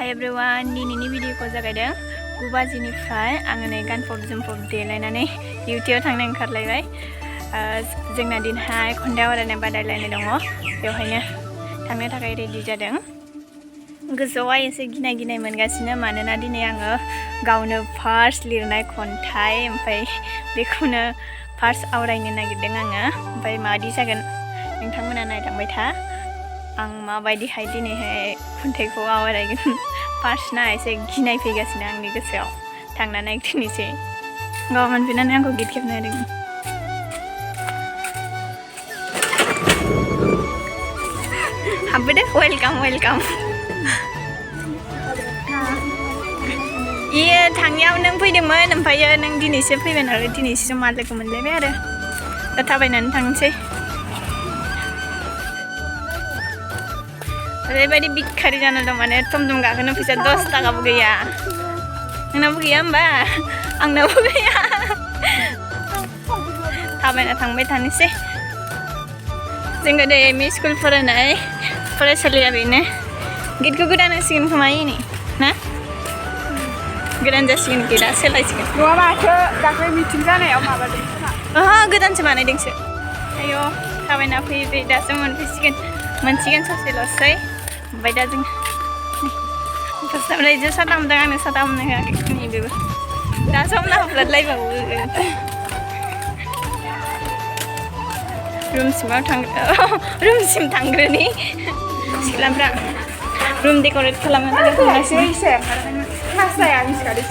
Hi everyone, दिनैनि भिडिअखौ जागायदों 9 बाजिनिफ्राय आङो नै गानफब जोमफब देलायनानै डिउटियाव थांनो ओंखारलायबाय। जोंना दिनहाय खन्थाइ आवरायनाय बादायलायनाय दङ, बेवहायनो थांनो थाखाय रेडि जादों। गोसोआवहाय एसे गिनाय मोनगासिनो, मानोना दिनै आङो गावनो फार्स्ट लिरनाय खन्थाइ, ओमफ्राय बेखौनो फार्स्ट आवरायनो नागिरदों आङो। ओमफ्राय माबादि जागोन नोंथांमोना नायलांबाय था। आं माबायदिहाय दिनैहाय खन्थाइखौ आवरायगोन, फार्स्टना एसे गिनाय फैगासिनो आंनि गोसोआव। थांना नायग्रोनोसै। गाव मोनफिननानै आंखौ गित खेबनो होदों। हाबबोदो, वेलकाम। इयो थांनायाव नों फैदोंमोन, ओमफ्रायो नों दिनैसो फैबाय नालाय दिनैसो जमा लोगो मोनलायबाय आरो। दा थाबायनानै थांनोसै। ओरैबायदि भिखारि जाना दं, माने टमटम गाखोनो फैसा 10 थाखाबो गैया। नोंनावबो गैया होमबा? आंनावबो गैया। थाबायना थांबाय थानोसै। जों गोदो एम इ स्कुल फरायनाय फरायसालिया बेनो। गेटखौ गोदान होसिगोन खोमा इनि ना? गोदान जासिगोन, गेटआ सोलायसिगोन। नङा माथो, दाख्लै मिटिं जानायाव माबादों खोमा। ओहो, गोदानसो बानायदोंसो। आयौ, थाबायना फैयै दासो मोनसिगोन ससेल'सै। ओमफ्राय दा जों फार्स्टआवलाय जे साथा हमदों, आंनो साथा हमनो होआखै बेबो। दा समना हमलायबावो। रुमसिम थांग्रोनि सिख्लाफ्रा रुम डेक'रेट खालामनो थाखाय थांगासिनो। क्लास जाया मिथिखादों।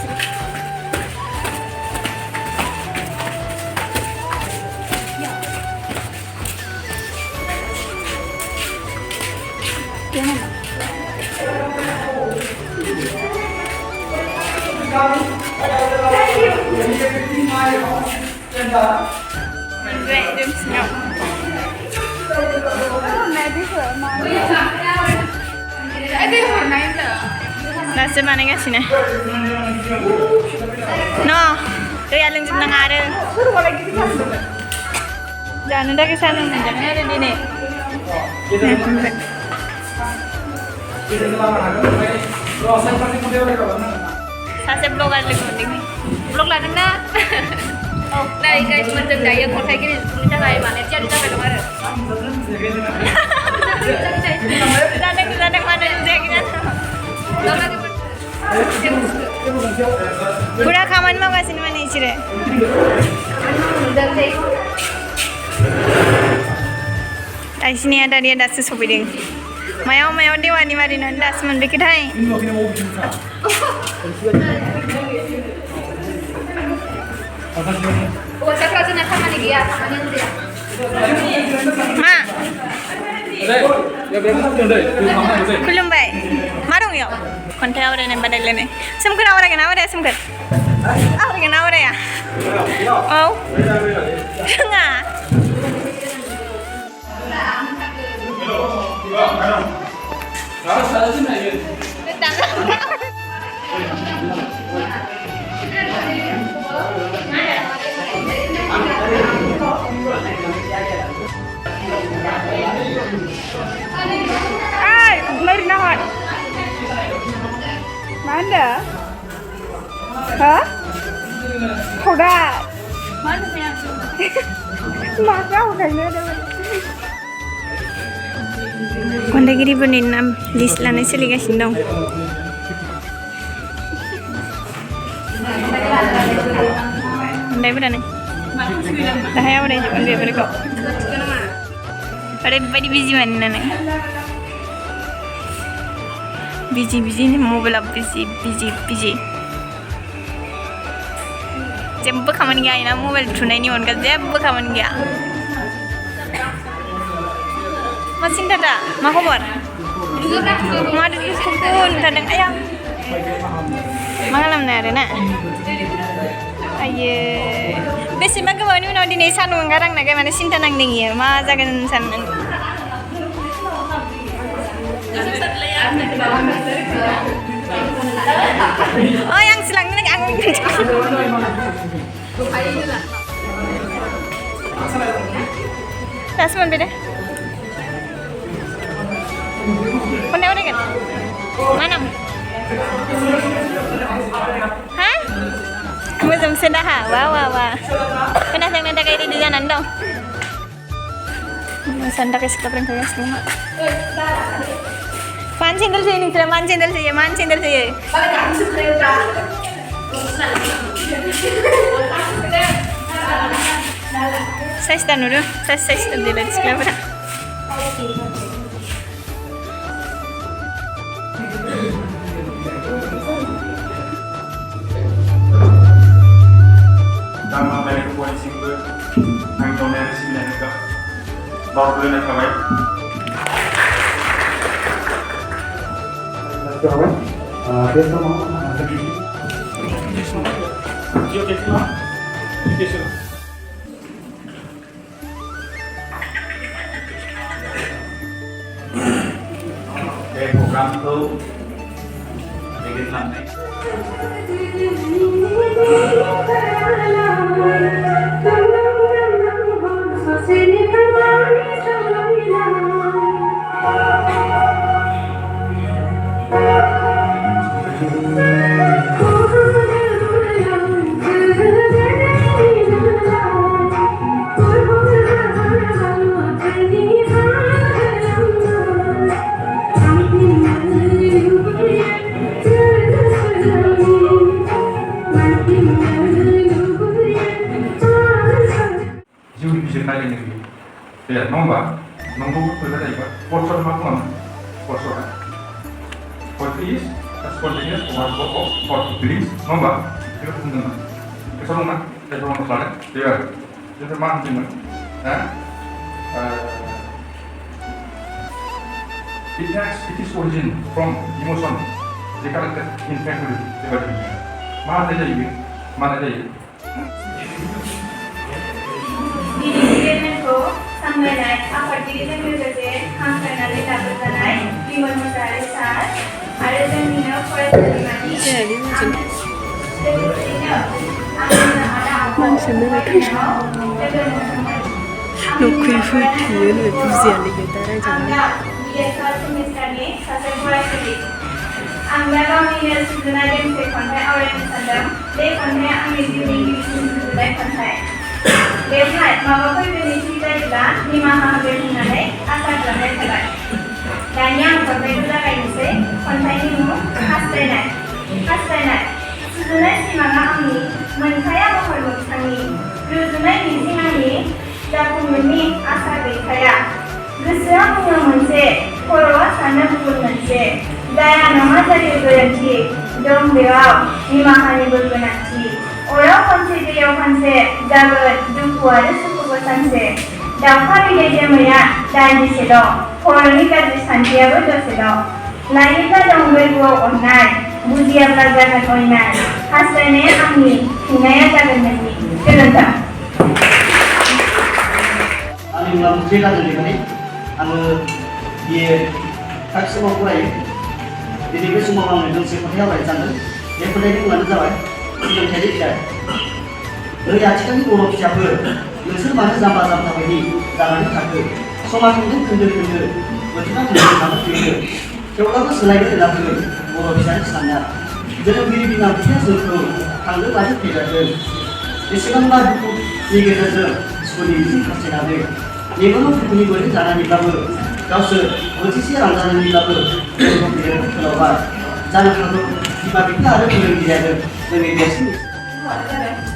मोनबाय रुम सिङाव। दासो बानायगासिनो। दैया लोंजोबनाङा आरो जानो थाखाय साहा लोंनांगोन आरो दिनै। सासे ब्लगार लोगो मोनदों। ब्लग लादोंना? नै गाइसफोरजों दायो खन्थाइगिरि जुथुमनि थाखाय माने थियारि जाबाय दं आरो। जादों मानो जायाखै जानो। पुरा खामानि मावगासिनो माने बिसोरो। आइसिनि आदारिया दासो सफैदों। मायाव देवानि मारिनानै दासो मोनबोखोथाय। हौवासाफ्रा जोंना खामानि गैया, खामानियानो गैया। मा? खुलुमबाय। मा दं इयाव? खन्थाइ आवरायनाय बादायलायनाय। सोमखोर आवरायगोन ना आवराया सोमखोर? आवरायगोन ना आवराया? औ। रोङा। Lari nahan. Mana? Hah? Koda. Mana sayang? Maka kayaknya ada. खन्थाइगिरिफोरनि नाम लिस्ट लानाय सोलिगासिनो दं। खन्थाइफोरानो दाहाय आवरायजोबगोन बेफोरखौ। ओरैबायदि बिजि मानोनानै बिजि मबाइलाव बिजि जेबो खामानि गैया ना, मबाइल थुनायनि अनगा जेबो खामानि गैया। मा सिन्था दा? मा खबर? मा थादों? आया मा खालामनो आरोना? आयो बेसेबा गोबावनि उनाव दिनै सान्दुं ओंखारहांनायखाय माने सिन्था नांदों इयो, मा जागोन साननानै। ओइ आंसो लांनो नाङा, आं दासो मोनबाय दे। खन्थाइ आवरायगोन? मा नाम? Hah? Musim sudah ha? Wah. Kena sang nanti kayak di jalan dong. Sanda kayak sekarang kayak semua. Mancing terus ini, mancing terus ya. Saya stand dulu, saya stand di lantai sebelah. Nama dari kepolisian Angkatan Darat 9 juga baru kena kabar. Kawan, dia sama ada di sini. Oke, semua. Program itu sedikit lantai. Jiwa bisa kali ini, ya nomor berkata apa? Sponsor macam sponsor. Portugis, Portugis, Portugis, nomor. Itu penting. Kesono nak, kesono kesono. Dia, itu mana sih? It is origin from emotion. Jika kita infected dengan dunia, mana saja ini, mana saja. Dirijenku sampai naik apa dirijen berjaya sampai nanti dapat naik lima mencari saat ada yang minum kulit dari mani. Benar, mama pun bermisi juga di mahal berhubungan asal berhubungan terbaik. Dan yang berbeda juga ini, konten ini khasnya. Sebenarnya si mama kami menkaya bahwa kami berhubungan ini kami dapat memilih asal berkaya. Gesera punya mense, korwa sana pun mense. Daya nama jadi berhenti, dong beliau di mahal berhubungan. Orang konse dia konse jaga duku ada suku konse. Dapat dia melihat dan disedot. Orang ini kan disanjung berdosedot. Lain kita dong berdua online. Budi belajar online. Hasilnya kami hingga jaga nanti. Kemudian. Ani malam cerita dari kami. Anu dia tak semua kuai. Jadi kita semua orang itu seperti apa yang yang penting mana jawab. Yang jadi tidak. Reaksikan orang siapa? Yang mana zaman ini zaman itu Somasi itu kendor-kendor. Berarti kendor kendor. Kalau selain itu dalam orang bisa standar. Jadi diri bina dia suruh kalau lagi tidak ada. Isikan baru ini kita sekolah ini pasti ada. Ini kalau punya boleh jalan di bawah. Kau posisi orang jalan di bawah. Kalau tidak keluar. Jalan kalau di bawah kita ada boleh dia ada. Lebih biasa.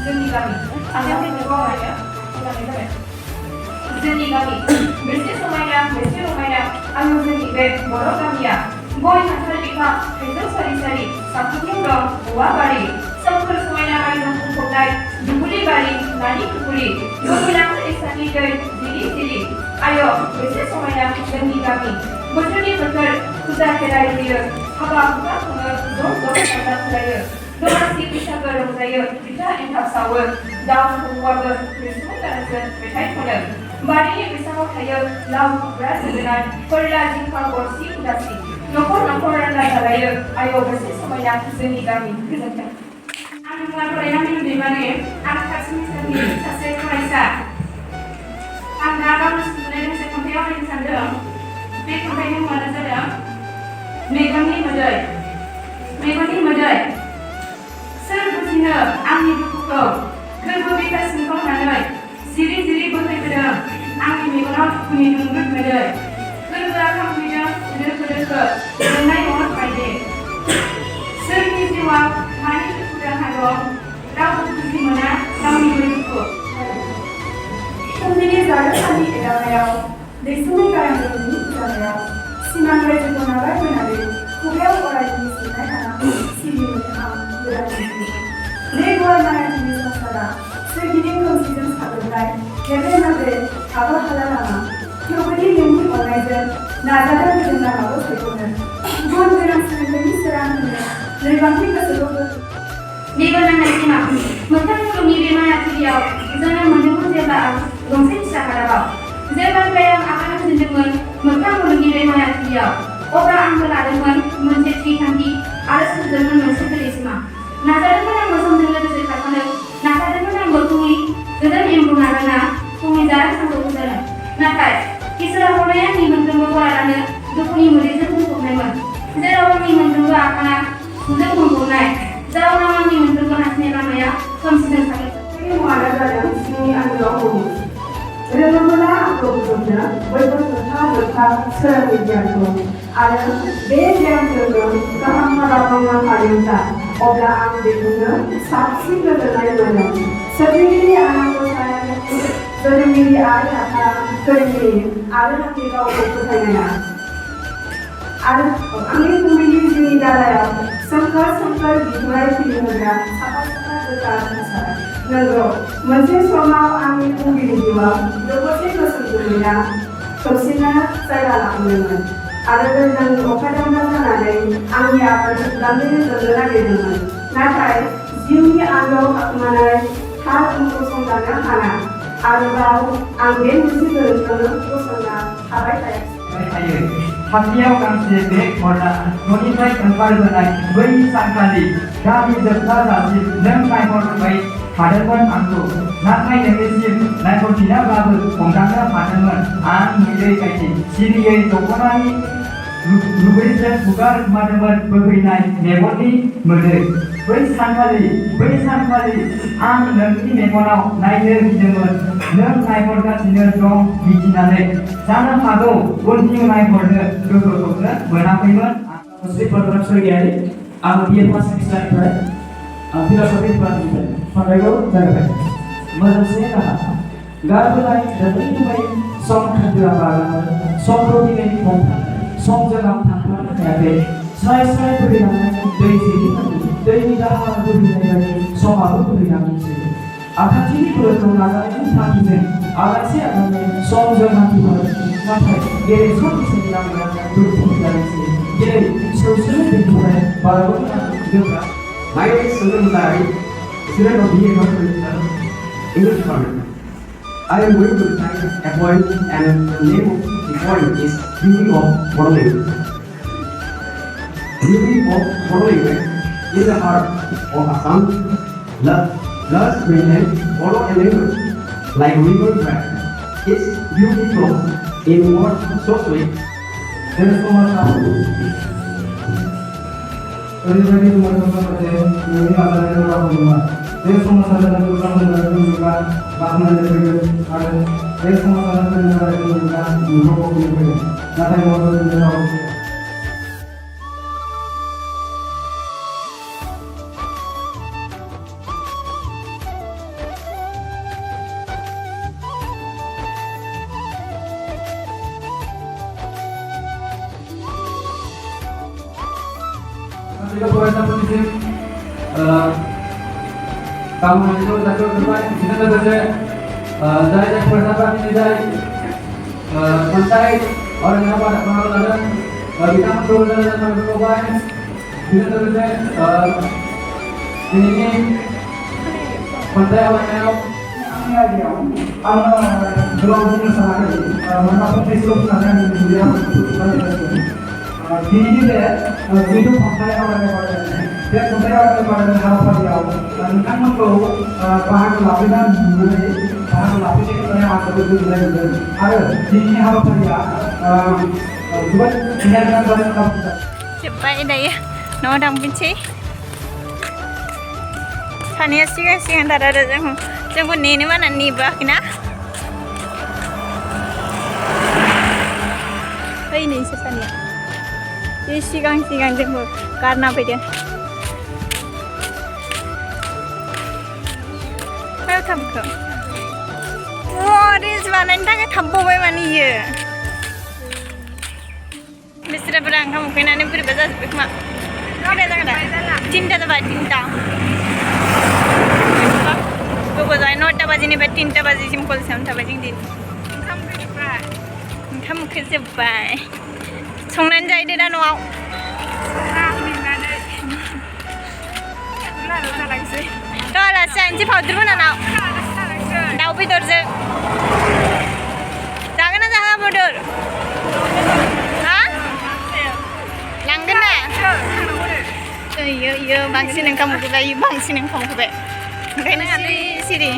Demi kami, ada yang berdoa ya, demi kami, bersih semuanya, anu demi borok kami ya, boy nanti kita itu sari-sari, satu kilo, dua bari, sempur semuanya kami langsung pakai, dukuli bari, nani dukuli yang terisani dari diri, ayo bersih semuanya demi kami, betul kita kira dia, apa dong kata saya. Donasi bisa berumur kita entah sawah daun keluarga Kristus dan berkait pada bari bisa kaya lau beras dengan perlajin kalorsi udasi nopor anda saya ayo bersih semuanya seni kami kesenjata anu mulai yang di mana anak kasih sendiri saya merasa anda harus sebenarnya saya kontak dengan sandal di kontak yang mana saja megang ni madai सिमां रायजोखौ नागारबोनानै खुगायाव अरायनि सोनाय हानाखौ सिबिनो आं गोदान बे गुवार माराठीनि संसारा सोरगिदिं खोमसिजों साग्लोबनाय गेदेर माब्रै हाबा हाला लामा थेवबोदि नोंनि अननायजों नाजादों गोजोन लामाखौ सायख'नो गुन गोनां सोलोंथाइनि सोरां होनो लोरबांथि गोसोखौ बेबो नांनाय सिमा मोगथां मुलुगनि बे माराथिलियाव जोनोम मोन्दोंमोन जेब्ला आं गंसे फिसा हादाबाव जेब्लानिफ्राय आं आगान होजेनदोंमोन मोगथां मुलुगनि बे माराथिलियाव अब्ला आंबो लादोंमोन मोनसे थि थांखि आरो सुजुदोंमोन मोनसे गोदै सिमा नाजादोंमोन आंबो समजों लोगोसे खारफानो नाजादोंमोन आंबो फुंनि गोदान एम्फौ नागारना फुंनि जारा सानखौ बुजानो नाथाय इसोरा हरनाय आंनि मोनफ्रोमबो बरादानो दुखुनि मोदैजों बुंफबनायमोन जेराव आंनि मोनफ्रोमबो आगाना सुजों बुंफबनाय जाउनाव आंनि मोनफ्रोमबो हान्थिनाय लामाया खोमसिजों साग्लोबनाय मुवानो जादों सिंनि आन्दोआव बुहुम रोङोब्ला आंखौ बुथुमनो बयबो खोथा लोब्बा सोलोंनो गियानखौ आरो बे गियानजोंनो गाहाम हाबा मावनो हायोब्ला अब्ला आं बेखौनो साबसिन गोजोननाय मोनो सोरजिगिरि आनानखौ सायाखौ जोनोमगिरि आरो आफा फोरोंगिरि आरो आंनि गावखौ फोथायनाया आरो आंनि फुंबिलि जिउनि दालायाव सोमखोर सोमखोर बिथराइ खिलिहोग्रा साफा साफा गोथार मोसानाय नंगौ मोनसे समाव आंनि फुंबिलि जिउआव दबरसे गोसोम जोमैया खोमसिना जायगा लाफैदोंमोन आरो दैज्लांनि अखा दामब्रा जानानै आंनि आखाइखौ दामनो जोबनो नागिरदोंमोन नाथाय जिउनि आन्दोआव हाबखुमानाय थार उनखौ संदाननो हाना आरोबाव आं बे मोनसे गोरोन्थियावनो गसंना थाबाय थायो खाथियाव गांसे बेग हरना न'निफ्राय ओंखारबोनाय बै सानखालि गामि जोबथा जासिम नों नायहरबाय थादोंमोन आंखौ नाथाय नोंनिसिम नायहरफिनाब्लाबो हमदांनो हादोंमोन आं नुयै बायदि सिरियै दख'नानि रुगैजों खुगा रुमादोंमोन बोहैनाय मेगननि मोदै बै सानखालि आं नोंनि मेगनाव नायनो गिदोंमोन नों नायहरगासिनो दं मिथिनानै जानो हागौ उनथिं नायहरनो गोहोखौनो मोनाखैमोन श्री प्रधान स्वर्गीयारि आं बिए फार्स्ट सेमिस्टारनिफ्राय फिल'सफि डिपार्टमेन्टनिफ्राय खन्थाइखौ जागायबाय मोनसे राहा गारबोनाय दोनैनिफ्राय सम खोन्दोआ बारलांबाय समखौ दिनै हमथानो समजों आं थांफानो हायाखै स्राय स्राय बोहैलांनाय दै जिरिनानै दैनि दाहार बोहैनाय बायदि समाबो बोहैलांनोसै आखान्थिनि बोलोखौ नाजानायनि थांखिजों आलासि आगाननि समजों हान्थिहरो नाथाय गेरेसन बिसोरनि लामाया दुखु जानायसै दिनै सौसिनो दैनिफ्राय बारग'नो दोनग्रा My name is Sundar Musari, student of BA English Department. I am going to recite a poem and the name of the poem is Beauty of Borrowing. Beauty of Borrowing is the heart of Assam. Love's maintain borrow a language like river track. Its beauty flows in words so sweet. There is so much Everybody who wants to come to the movie of the Rumah. There is so much other than to come to the Rumah, Batman and the Figure, and there is so much other than the Rumah, you know, nothing more than the house. Jika pemerintah positif, kamu itu takut terbaik. Kita saja dari persahabatan ini dari pantai orang yang pada pengaruh ada kita mencoba dan mencoba. Kita saja ini pantai orang yang belum bersama mengapa Facebook sana dia ini dia itu pantai orang yang pada dia pantai orang yang pada harapan dia dan kan untuk bahan lapisan mulai bahan lapisan itu yang ada di dalam ada ini harapan dia buat menjadikan orang yang Cepat ini ya, no dam kunci. Tanya sih antara jangan ini mana nih kena. Ini sebenarnya. Ini sigang jangan karena apa dia? Apa thamko? Wah, ini sebenarnya kita thampo mana ya? बिसोरफोरा ओंखाम उखैनानै बोरैबा जाजोब्बाय खोमा खैथा जागोन दा 3टा जाबाय 3टा गोबाव जाबाय 9टा बाजिनिफ्राय 3टा बाजिसिम कलेजावनो थाबाय जों दिन ओंखाम उखैजोब्बाय संनानै जाहैदो दा न'आव थ' आलासि जानोसै फावदुर मोनानाव दाउ बेदरजों जागोन ना जाया फावदुर हा लांगोन ना इयो बांसिन ओंखाम उखैबाय ओंखायनो सिरि